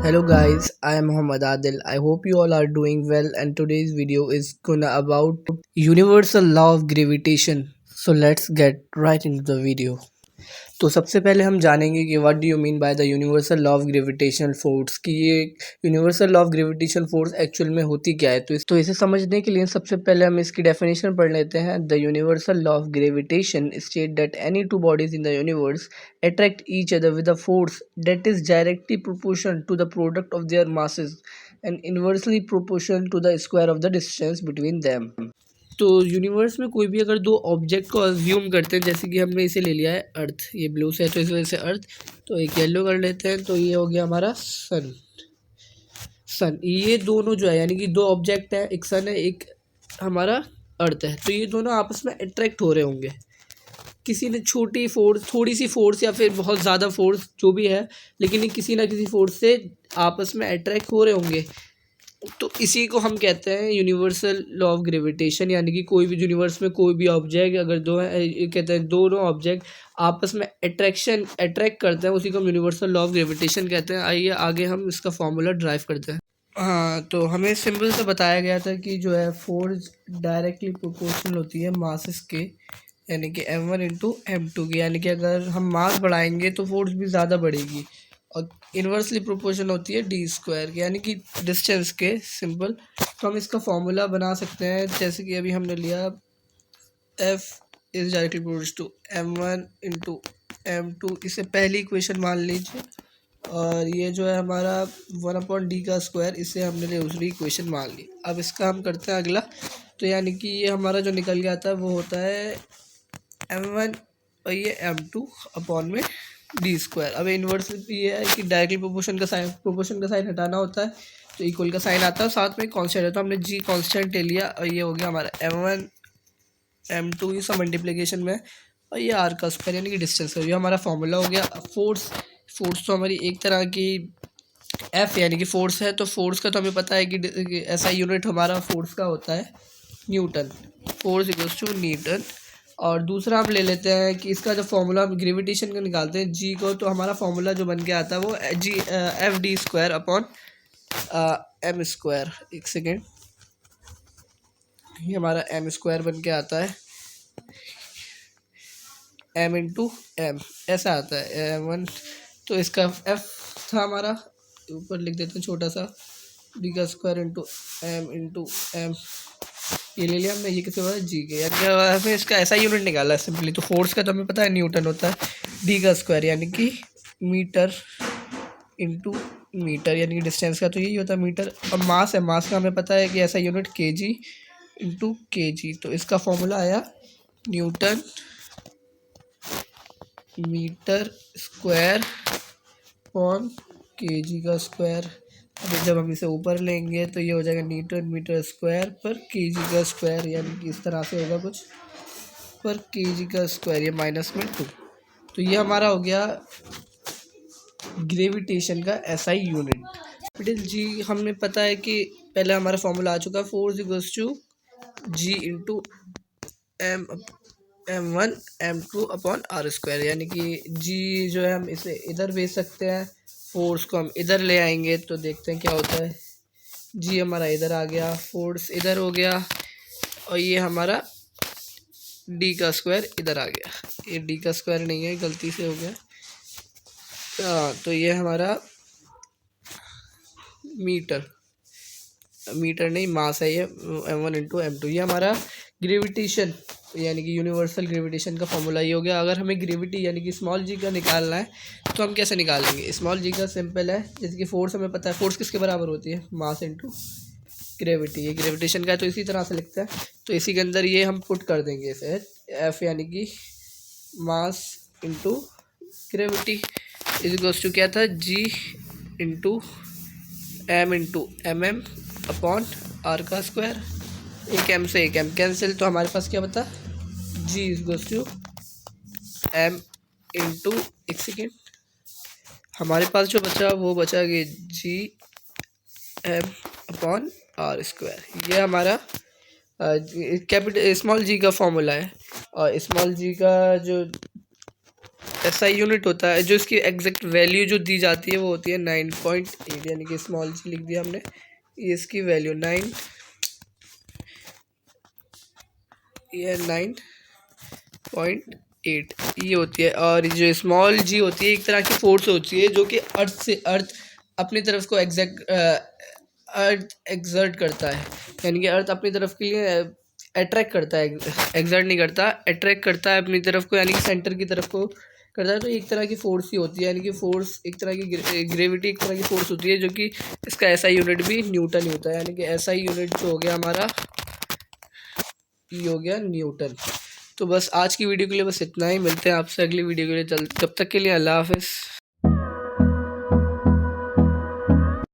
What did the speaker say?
Hello guys, I am Muhammad Adil. I hope you all are doing well and today's video is gonna about universal law of gravitation. So let's get right into the video. तो सबसे पहले हम जानेंगे कि what do you mean by the universal law of gravitational force कि ये universal law of gravitational force actual में होती क्या है। तो इसे समझने के लिए सबसे पहले हम इसकी डेफिनेशन पढ़ लेते हैं। The universal law of gravitation state that any two bodies in the universe attract each other with a force that is directly proportional to the product of their masses and inversely proportional to the square of the distance between them। तो universe में कोई भी अगर दो object को assume करते हैं, जैसे कि हमने इसे ले लिया है अर्थ, ये ब्लू से है तो इस वजह से अर्थ, तो एक येलो कर लेते हैं तो ये हो गया हमारा सन। ये दोनों जो है यानी कि दो ऑब्जेक्ट है, एक सन है एक हमारा अर्थ है, तो ये दोनों आपस में अट्रैक्ट हो रहे होंगे। किसी ने छोटी फोर्स, थोड़ी सी फोर्स या फिर बहुत ज़्यादा फोर्स जो भी है, लेकिन ये किसी ना किसी फोर्स से आपस में अट्रैक्ट हो रहे होंगे। तो इसी को हम कहते हैं यूनिवर्सल लॉ ऑफ ग्रेविटेशन। यानी कि कोई भी यूनिवर्स में कोई भी ऑब्जेक्ट अगर दो है, कहते हैं दोनों ऑब्जेक्ट आपस में अट्रैक्ट करते हैं, उसी को हम यूनिवर्सल लॉ ऑफ ग्रेविटेशन कहते हैं। आइए आगे हम इसका फॉर्मूला ड्राइव करते हैं। हाँ, तो हमें सिंपल से बताया गया था कि जो है फोर्स डायरेक्टली प्रोपोर्शनल होती है मासेस के, यानी कि m1 इंटू m2 की। यानी कि अगर हम मास बढ़ाएंगे तो फोर्स भी ज़्यादा बढ़ेगी, और इन्वर्सली प्रोपोर्शन होती है डी स्क्वायर की, यानी कि डिस्टेंस के। सिंपल तो हम इसका फॉर्मूला बना सकते हैं, जैसे कि अभी हमने लिया F is directly proportional to m1 into m2, इसे पहली इक्वेशन मान लीजिए, और ये जो है हमारा 1/d का स्क्वायर, इसे हमने लिए दूसरी इक्वेशन मान ली। अब इसका हम करते हैं अगला, तो यानी कि ये हमारा जो निकल गया था वो होता है m1 और ये m2 अपॉन में डी स्क्वायर। अब इन्वर्स ये है कि डायरेक्टली प्रोपोर्शन का साइन हटाना होता है, तो इक्वल का साइन आता है, साथ में कांस्टेंट है, तो हमने जी कांस्टेंट ले लिया, और ये हो गया हमारा m1 m2 ये सब मल्टीप्लिकेशन में, और ये आर का स्क्वायर यानी कि डिस्टेंस का। ये हमारा फॉर्मूला हो गया। फोर्स तो हमारी एक तरह की एफ यानी कि फोर्स है, तो फोर्स का तो हमें पता है कि ऐसा यूनिट हमारा फोर्स का होता है newton, force equals to newton. और दूसरा हम ले लेते हैं कि इसका जो फॉर्मूला हम ग्रेविटेशन का निकालते हैं जी को, तो हमारा फॉर्मूला जो बन के आता है वो G F D square upon M square. एक सेकेंड, ये हमारा एम स्क्वायर बन के आता है, एम इंटू एम ऐसा आता है एम1। तो इसका एफ था हमारा, ऊपर लिख देते हैं छोटा सा, डी का स्क्वायर इंटू एम, ये ले लिया हमने। ये किसी बात जी के, यानी हमें इसका ऐसा यूनिट निकाला है सिंपली। तो फोर्स का तो हमें पता है न्यूटन होता है, डी का स्क्वायर यानी कि मीटर इंटू मीटर, यानी कि डिस्टेंस का तो यही होता है मीटर। और मास है, मास का हमें पता है कि ऐसा यूनिट केजी इंटू केजी। तो इसका फॉर्मूला आया newton metre square upon KG का स्क्वायर। अब जब हम इसे ऊपर लेंगे तो ये हो जाएगा न्यूटन मीटर स्क्वायर पर केजी का स्क्वायर, यानी कि इस तरह से होगा कुछ, पर केजी का स्क्वायर, ये माइनस में 2। तो ये हमारा हो गया ग्रेविटेशन का एसआई यूनिट। कैपिटल जी हमें पता है कि पहले हमारा फॉर्मूला आ चुका है, force equals to G into m1 m2 upon R square. यानी कि जी जो है हम इसे इधर भेज सकते हैं, फोर्स को हम इधर ले आएंगे तो देखते हैं क्या होता है। जी हमारा इधर आ गया, फोर्स इधर हो गया, और ये हमारा डी का स्क्वायर इधर आ गया। ये डी का स्क्वायर नहीं है, गलती से हो गया। तो ये हमारा मीटर नहीं मास है, ये m1 इंटू m2। ये हमारा ग्रेविटेशन यानी कि यूनिवर्सल ग्रेविटेशन का फॉर्मूला ये हो गया। अगर हमें ग्रेविटी यानी कि स्मॉल जी का निकालना है तो हम कैसे निकालेंगे? स्मॉल जी का सिंपल है, जैसे कि फोर्स हमें पता है, फोर्स किसके बराबर होती है? मास इंटू ग्रेविटी। ये ग्रेविटेशन का है तो इसी तरह से लिखते हैं, तो इसी के अंदर ये हम पुट कर देंगे इसे, एफ यानी कि mass into gravity is equals to क्या था, G into M upon R का स्क्वायर। एक एम से एक एम कैंसिल, तो हमारे पास क्या बता, G is equals to M into, एक सेकेंड, हमारे पास जो बचा वो बचा कि G M upon R square. ये हमारा कैपिटल स्मॉल जी का फॉर्मूला है, और स्मॉल जी का जो SI यूनिट होता है, जो इसकी एग्जैक्ट वैल्यू जो दी जाती है वो होती है 9.8, यानी कि स्मॉल जी लिख दिया हमने, ये इसकी वैल्यू 9, ये 9.8 ये होती है। और जो स्मॉल जी होती है एक तरह की फोर्स होती है जो कि अर्थ अपनी तरफ को अर्थ एक्सर्ट करता है, यानी कि अर्थ अपनी तरफ के लिए अट्रैक्ट करता है, एक्सर्ट नहीं करता, अट्रैक्ट करता है अपनी तरफ को, यानी कि सेंटर की तरफ को करता है। तो एक तरह की फोर्स ही होती है, यानी कि फोर्स एक तरह की ग्रेविटी एक तरह की फोर्स होती है, जो कि इसका SI यूनिट भी न्यूटन ही होता है, यानी कि SI यूनिट जो हो गया हमारा ये हो गया न्यूटन। तो बस आज की वीडियो के लिए बस इतना ही, मिलते हैं आपसे अगली वीडियो के लिए, तब तक के लिए अल्लाह हाफिज़।